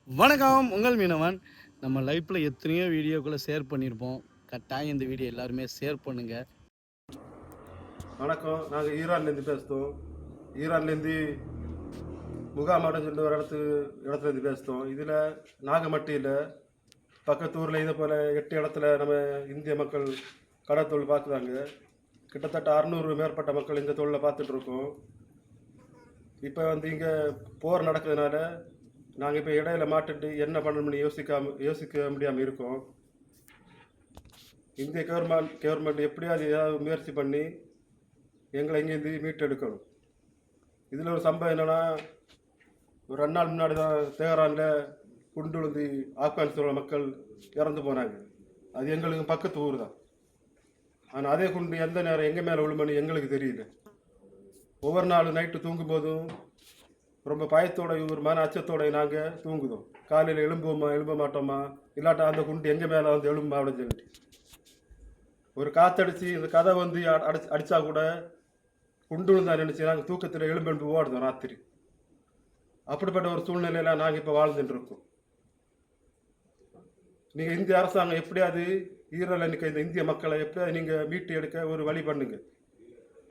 வணக்கம், உங்கள் மீனவன். நம்ம லைஃப்பில் எத்தனையோ வீடியோக்குள்ளே ஷேர் பண்ணியிருப்போம். கட்டாயம் இந்த வீடியோ எல்லாருமே ஷேர் பண்ணுங்கள். வணக்கம். நாங்கள் ஈரான்லேருந்து பேசுகிறோம். ஈரான்லேருந்து முகாமாடன்னு சொல்லி ஒரு இடத்துலேருந்து பேசுகிறோம். இதில் நாகமட்டியில் பக்கத்து ஊரில் இதே போல் 8 இடத்துல நம்ம இந்திய மக்கள் கடற்தொழில் பார்க்குறாங்க. கிட்டத்தட்ட 600 மேற்பட்ட மக்கள் இந்த தொழிலை பார்த்துட்ருக்கோம். இப்போ இங்கே போர் நடக்கிறதுனால நாங்கள் இப்போ இடையில மாட்டுட்டு என்ன பண்ணணும்னு யோசிக்க முடியாமல் இருக்கோம். இந்திய கவர்மெண்ட் எப்படியாவது ஏதாவது முயற்சி பண்ணி எங்களை இங்கேருந்து மீட்டெடுக்கணும். இதில் ஒரு சம்பவம் என்னென்னா, ஒரு 2 நாள் முன்னாடி தான் தெஹரானில் குண்டு விழுந்து ஆப்கானிஸ்தானோட மக்கள் இறந்து போனாங்க. அது எங்களுக்கு பக்கத்து ஊர் தான். ஆனால் அதே குண்டு எந்த நேரம் எங்கள் மேலே விழுமன்னு எங்களுக்கு தெரியல. ஒவ்வொரு நாள் நைட்டு தூங்கும்போதும் ரொம்ப பயத்தோட ஒரு மன அச்சத்தோட நாங்கள் தூங்குதோம். காலையில் எழும்ப மாட்டோமா, இல்லாட்டா அந்த குண்டு எங்கள் மேலே எழும்பா அப்படின்னு சொல்லிட்டு ஒரு காற்றடிச்சு இந்த கதை அடித்தா கூட குண்டு தான் நினச்சி நாங்கள் தூக்கத்தில் எழும்பெழும்பு ஓடுதோம் ராத்திரி. அப்படிப்பட்ட ஒரு சூழ்நிலையில் நாங்கள் இப்போ வாழ்ந்துட்டு இருக்கோம். நீங்கள் இந்திய அரசாங்கம் எப்படியாவது ஈரல் நிற்க இந்த இந்திய மக்களை எப்படியாவது நீங்கள் மீட்டு எடுக்க ஒரு வழி பண்ணுங்க.